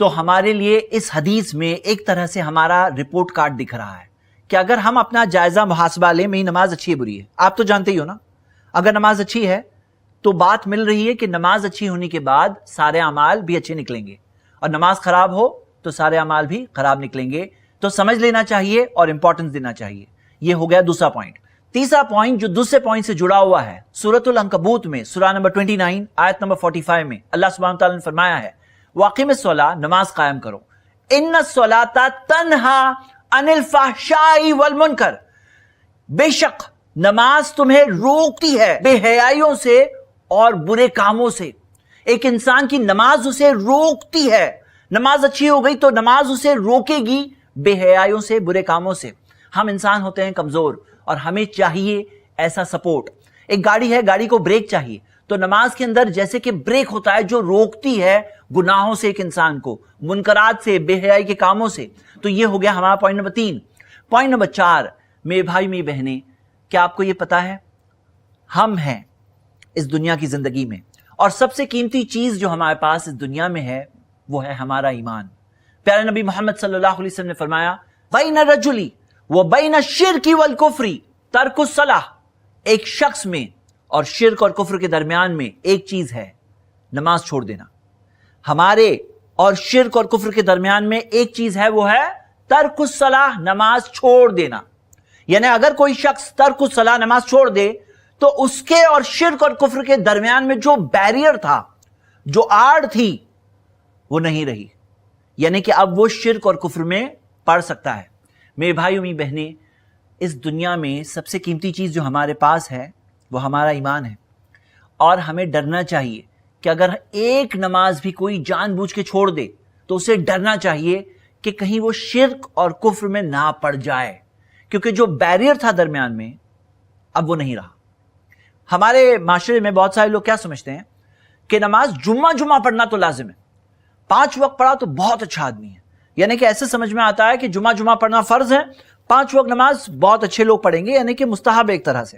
تو ہمارے لیے اس حدیث میں ایک طرح سے ہمارا رپورٹ کارڈ دکھ رہا ہے کہ اگر ہم اپنا جائزہ محاسبہ لیں، میری نماز اچھی ہے بری ہے، آپ تو جانتے ہی ہو نا، اگر نماز اچھی ہے تو بات مل رہی ہے کہ نماز اچھی ہونے کے بعد سارے اعمال بھی اچھے نکلیں گے، اور نماز خراب ہو تو سارے اعمال بھی خراب نکلیں گے. تو سمجھ لینا چاہیے اور امپورٹنس دینا چاہیے. یہ ہو گیا دوسرا پوائنٹ. تیسرا پوائنٹ جو دوسرے پوائنٹ سے جڑا ہوا ہے، سورۃ العنکبوت میں سورہ نمبر 29 آیت نمبر 45 میں اللہ سبحانہ تعالیٰ نے فرمایا ہے واقیم الصلاۃ، نماز قائم کرو، ان الصلاۃ تنہا عن الفحشاء والمنکر، بے شک نماز تمہیں روکتی ہے بے حیائیوں سے اور برے کاموں سے. ایک انسان کی نماز اسے روکتی ہے. نماز اچھی ہو گئی تو نماز اسے روکے گی بے حیائیوں سے، برے کاموں سے. ہم انسان ہوتے ہیں کمزور اور ہمیں چاہیے ایسا سپورٹ. ایک گاڑی ہے، گاڑی کو بریک چاہیے، تو نماز کے اندر جیسے کہ بریک ہوتا ہے جو روکتی ہے گناہوں سے ایک انسان کو، منکرات سے، بے حیائی کے کاموں سے. تو یہ ہو گیا ہمارا پوائنٹ نمبر 3. پوائنٹ نمبر 4، میرے بھائی میری بہنیں، کیا آپ کو یہ پتا ہے ہم ہیں اس دنیا کی زندگی میں، اور سب سے قیمتی چیز جو ہمارے پاس اس دنیا میں ہے وہ ہے ہمارا ایمان. پیارے نبی محمد صلی اللہ علیہ وسلم نے فرمایا بین الرجل وبین الشرک والکفر ترک الصلاۃ. ایک شخص میں اور شرک اور کفر کے درمیان میں ایک چیز ہے، نماز چھوڑ دینا. ہمارے اور شرک اور کفر کے درمیان میں ایک چیز ہے، وہ ہے ترک الصلاۃ، نماز چھوڑ دینا. یعنی اگر کوئی شخص ترک الصلاۃ، نماز چھوڑ دے، تو اس کے اور شرک اور کفر کے درمیان میں جو بیریئر تھا، جو آڑ تھی، وہ نہیں رہی. یعنی کہ اب وہ شرک اور کفر میں پڑ سکتا ہے. میرے بھائیوں میری بہنیں، اس دنیا میں سب سے قیمتی چیز جو ہمارے پاس ہے وہ ہمارا ایمان ہے. اور ہمیں ڈرنا چاہیے کہ اگر ایک نماز بھی کوئی جان بوجھ کے چھوڑ دے تو اسے ڈرنا چاہیے کہ کہیں وہ شرک اور کفر میں نہ پڑ جائے، کیونکہ جو بیریئر تھا درمیان میں اب وہ نہیں رہا. ہمارے معاشرے میں بہت سارے لوگ کیا سمجھتے ہیں کہ نماز جمعہ پڑھنا تو لازم ہے، 5 وقت پڑھا تو بہت اچھا آدمی ہے. یعنی کہ ایسے سمجھ میں آتا ہے کہ جمعہ پڑھنا فرض ہے، 5 وقت نماز بہت اچھے لوگ پڑھیں گے، یعنی کہ مستحب ایک طرح سے.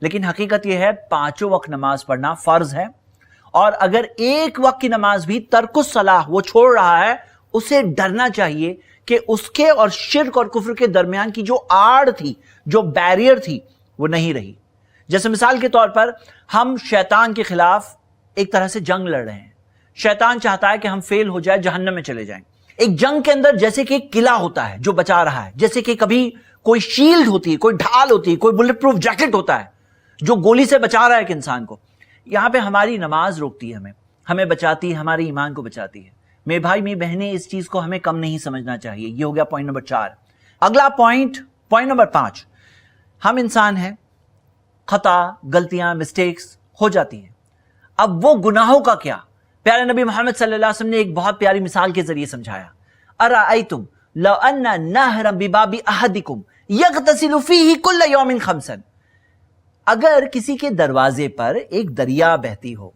لیکن حقیقت یہ ہے 5 وقت نماز پڑھنا فرض ہے، اور اگر ایک وقت کی نماز بھی ترک الصلاۃ وہ چھوڑ رہا ہے، اسے ڈرنا چاہیے کہ اس کے اور شرک اور کفر کے درمیان کی جو آڑ تھی، جو بیریئر تھی، وہ نہیں رہی. جیسے مثال کے طور پر ہم شیطان کے خلاف ایک طرح سے جنگ لڑ رہے ہیں. شیطان چاہتا ہے کہ ہم فیل ہو جائے، جہنم میں چلے جائیں. ایک جنگ کے اندر جیسے کہ ایک قلعہ ہوتا ہے جو بچا رہا ہے، جیسے کہ کبھی کوئی شیلڈ ہوتی ہے، کوئی ڈھال ہوتی ہے، کوئی بلٹ پروف جیکٹ ہوتا ہے جو گولی سے بچا رہا ہے ایک انسان کو. یہاں پہ ہماری نماز روکتی ہے، ہمیں بچاتی ہے، ہمارے ایمان کو بچاتی ہے. میرے بھائی میری بہنیں، اس چیز کو ہمیں کم نہیں سمجھنا چاہیے. یہ ہو گیا پوائنٹ نمبر 4. اگلا پوائنٹ نمبر 5، ہم انسان ہیں، خطا، غلطیاں، مسٹیکس ہو جاتی ہیں. اب وہ گناہوں کا کیا؟ پیارے نبی محمد صلی اللہ علیہ وسلم نے ایک بہت پیاری مثال کے ذریعے سمجھایا. ارأیتم لو ان نہرا بباب احدکم یغتسل فیہ کل یوم 5، اگر کسی کے دروازے پر ایک دریا بہتی ہو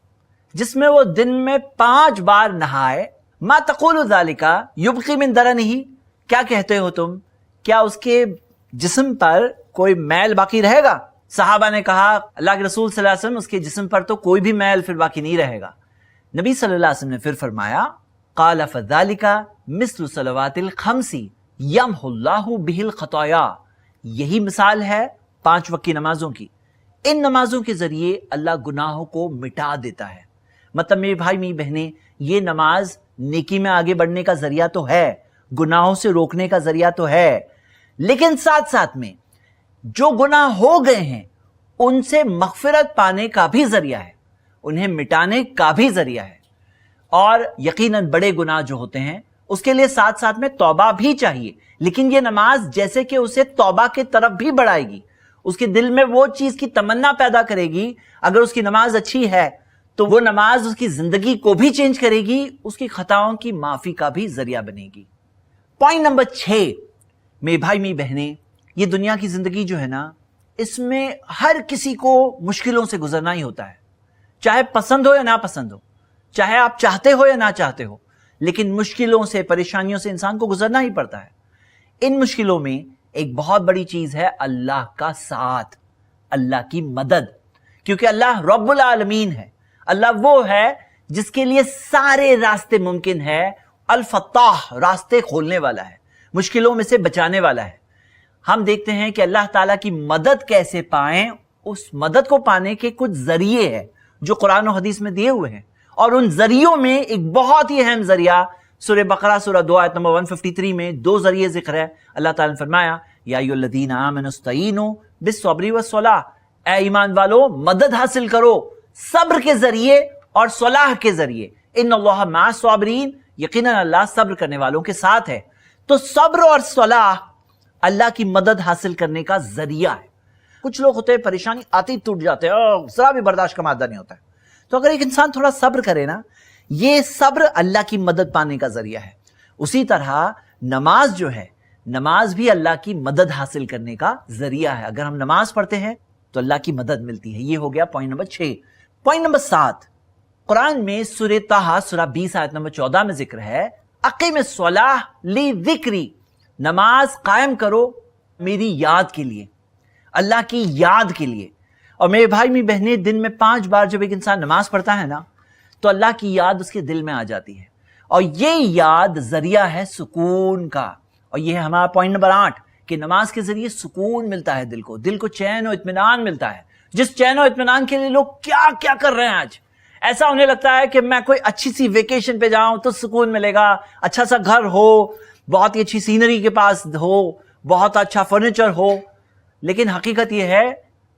جس میں وہ دن میں 5 بار نہائے، ما تقول ذالک یبقی من درنہ، کیا کہتے ہو تم، کیا اس کے جسم پر کوئی میل باقی رہے گا؟ صحابہ نے کہا اللہ کے رسول صلی اللہ علیہ وسلم، اس کے جسم پر تو کوئی بھی میل پھر باقی نہیں رہے گا. نبی صلی اللہ علیہ وسلم نے پھر فرمایا قال فذالک مثل صلوات الخمس یمحو اللہ بہ الخطایا، یہی مثال ہے 5 وقت کی نمازوں کی. ان نمازوں کے ذریعے اللہ گناہوں کو مٹا دیتا ہے. مطلب میرے بھائی میری بہنیں، یہ نماز نیکی میں آگے بڑھنے کا ذریعہ تو ہے، گناہوں سے روکنے کا ذریعہ تو ہے، لیکن ساتھ ساتھ میں جو گناہ ہو گئے ہیں ان سے مغفرت پانے کا بھی ذریعہ ہے، انہیں مٹانے کا بھی ذریعہ ہے. اور یقیناً بڑے گناہ جو ہوتے ہیں اس کے لیے ساتھ ساتھ میں توبہ بھی چاہیے، لیکن یہ نماز جیسے کہ اسے توبہ کی طرف بھی بڑھائے گی، اس کے دل میں وہ چیز کی تمنا پیدا کرے گی. اگر اس کی نماز اچھی ہے تو وہ نماز اس کی زندگی کو بھی چینج کرے گی، اس کی خطاؤں کی معافی کا بھی ذریعہ بنے گی. پوائنٹ نمبر 6، میرے بھائی میری بہنیں، یہ دنیا کی زندگی جو ہے نا، اس میں ہر کسی کو مشکلوں سے گزرنا ہی ہوتا ہے، چاہے پسند ہو یا نہ پسند ہو، چاہے آپ چاہتے ہو یا نہ چاہتے ہو، لیکن مشکلوں سے، پریشانیوں سے انسان کو گزرنا ہی پڑتا ہے. ان مشکلوں میں ایک بہت بڑی چیز ہے اللہ کا ساتھ، اللہ کی مدد، کیونکہ اللہ رب العالمین ہے. اللہ وہ ہے جس کے لیے سارے راستے ممکن ہے، الفتاح راستے کھولنے والا ہے، مشکلوں میں سے بچانے والا ہے۔ ہم دیکھتے ہیں کہ اللہ تعالیٰ کی مدد کیسے پائیں، اس مدد کو پانے کے کچھ ذریعے ہیں جو قرآن و حدیث میں دیے ہوئے ہیں، اور ان ذریعوں میں ایک بہت ہی اہم ذریعہ سورہ بقرہ سورہ 2 آیت نمبر 153 میں 2 ذریعے ذکر ہے۔ اللہ تعالیٰ نے فرمایا یا ایھا الذین آمنوا استعینوا بالصبر والصلاۃ، اے ایمان والو مدد حاصل کرو صبر کے ذریعے اور صلاح کے ذریعے، ان اللہ مع الصابرین، یقیناً اللہ صبر کرنے والوں کے ساتھ ہے۔ تو صبر اور صلاح اللہ کی مدد حاصل کرنے کا ذریعہ ہے۔ کچھ لوگ ہوتے ہیں پریشانی آتی ٹوٹ جاتے ہیں، ذرا بھی برداشت کا مادہ نہیں ہوتا ہے، تو اگر ایک انسان تھوڑا صبر کرے نا، یہ صبر اللہ کی مدد پانے کا ذریعہ ہے۔ اسی طرح نماز جو ہے، نماز بھی اللہ کی مدد حاصل کرنے کا ذریعہ ہے۔ اگر ہم نماز پڑھتے ہیں تو اللہ کی مدد ملتی ہے۔ یہ ہو گیا پوائنٹ نمبر 6۔ پوائنٹ نمبر 7، قرآن میں سورہ طٰہٰ سورہ 20 آیت نمبر 14 میں ذکر ہے اقیم الصلاۃ لذکری، نماز قائم کرو میری یاد کے لیے، اللہ کی یاد کے لیے۔ اور میرے بھائی میری بہنیں، دن میں 5 بار جب ایک انسان نماز پڑھتا ہے نا تو اللہ کی یاد اس کے دل میں آ جاتی ہے، اور یہ یاد ذریعہ ہے سکون کا۔ اور یہ ہے ہمارا پوائنٹ نمبر 8 کہ نماز کے ذریعے سکون ملتا ہے دل کو چین و اطمینان ملتا ہے، جس چین و اطمینان کے لیے لوگ کیا کیا کر رہے ہیں آج۔ ایسا ہونے لگتا ہے کہ میں کوئی اچھی سی ویکیشن پہ جاؤں تو سکون ملے گا، اچھا سا گھر ہو، بہت ہی اچھی سینری کے پاس ہو، بہت اچھا فرنیچر ہو، لیکن حقیقت یہ ہے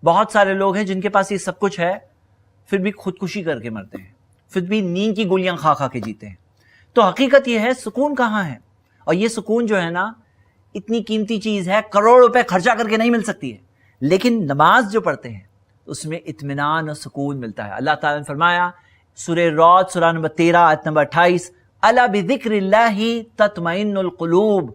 بہت سارے لوگ ہیں جن کے پاس یہ سب کچھ ہے، پھر بھی خودکشی کر کے مرتے ہیں، پھر بھی نیند کی گولیاں کھا کھا کے جیتے ہیں۔ تو حقیقت یہ ہے سکون کہاں ہے؟ اور یہ سکون جو ہے نا اتنی قیمتی چیز ہے، کروڑ روپے خرچہ کر کے نہیں مل سکتی ہے، لیکن نماز جو پڑھتے ہیں اس میں اطمینان اور سکون ملتا ہے۔ اللہ تعالیٰ نے فرمایا سورہ رعد سورہ نمبر 13 آیت نمبر 28 الا بذکر اللہ تطمئن القلوب،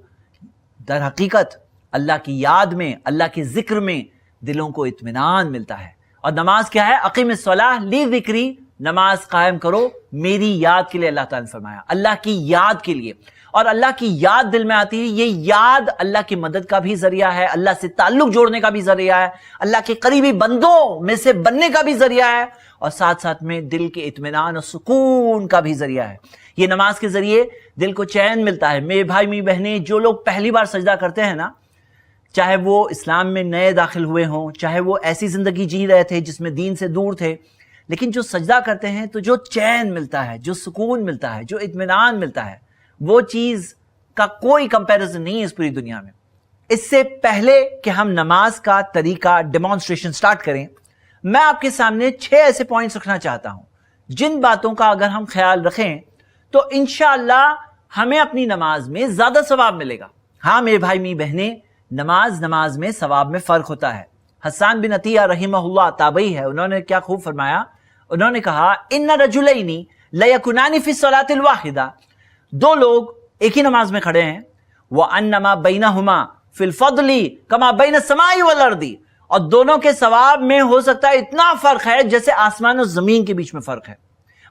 در حقیقت اللہ کی یاد میں، اللہ کے ذکر میں دلوں کو اطمینان ملتا ہے۔ اور نماز کیا ہے؟ اقیم الصلاۃ لذکری، نماز قائم کرو میری یاد کے لیے۔ اللہ تعالیٰ نے فرمایا اللہ کی یاد کے لیے، اور اللہ کی یاد دل میں آتی ہے، یہ یاد اللہ کی مدد کا بھی ذریعہ ہے، اللہ سے تعلق جوڑنے کا بھی ذریعہ ہے، اللہ کے قریبی بندوں میں سے بننے کا بھی ذریعہ ہے، اور ساتھ ساتھ میں دل کے اطمینان اور سکون کا بھی ذریعہ ہے۔ یہ نماز کے ذریعے دل کو چین ملتا ہے۔ میرے بھائی میری بہنیں، جو لوگ پہلی بار سجدہ کرتے ہیں نا، چاہے وہ اسلام میں نئے داخل ہوئے ہوں، چاہے وہ ایسی زندگی جی رہے تھے جس میں دین سے دور تھے، لیکن جو سجدہ کرتے ہیں تو جو چین ملتا ہے، جو سکون ملتا ہے، جو اطمینان ملتا ہے، وہ چیز کا کوئی کمپیریزن نہیں ہے اس پوری دنیا میں۔ اس سے پہلے کہ ہم نماز کا طریقہ ڈیمانسٹریشن سٹارٹ کریں، میں آپ کے سامنے 6 ایسے پوائنٹس رکھنا چاہتا ہوں جن باتوں کا اگر ہم خیال رکھیں تو انشاءاللہ ہمیں اپنی نماز میں زیادہ ثواب ملے گا۔ ہاں میرے بھائی میری بہنیں، نماز میں ثواب میں فرق ہوتا ہے۔ حسان بن عطیہ رحمہ اللہ تابعی ہے، انہوں نے کیا خوب فرمایا، انہوں نے کہا ان رجلین لیکونان فی الصلاۃ الواحدہ، 2 لوگ ایک ہی نماز میں کھڑے ہیں، وانما بینہما فی الفضل کما بین السماء والارض، اور دونوں کے ثواب میں ہو سکتا ہے اتنا فرق ہے جیسے آسمان اور زمین کے بیچ میں فرق ہے۔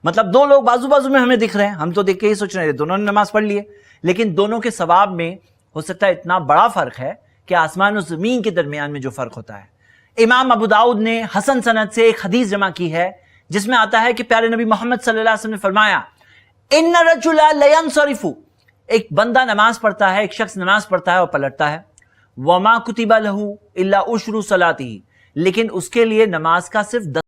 مطلب 2 لوگ بازو بازو میں ہمیں دکھ رہے ہیں، ہم تو دیکھ کے ہی سوچ رہے ہیں دونوں نے نماز پڑھ لی ہے، لیکن دونوں کے ثواب میں ہو سکتا ہے اتنا بڑا فرق ہے کہ آسمان اور زمین کے درمیان میں جو فرق ہوتا ہے۔ امام ابو داؤد نے حسن سند سے ایک حدیث جمع کی ہے جس میں آتا ہے کہ پیارے نبی محمد صلی اللہ علیہ وسلم نے فرمایا ان الرجل لینصرف، ایک بندہ نماز پڑھتا ہے، ایک شخص نماز پڑھتا ہے اور پلٹتا ہے، وما کتب له الا عشر صلاتہ، لیکن اس کے لیے نماز کا صرف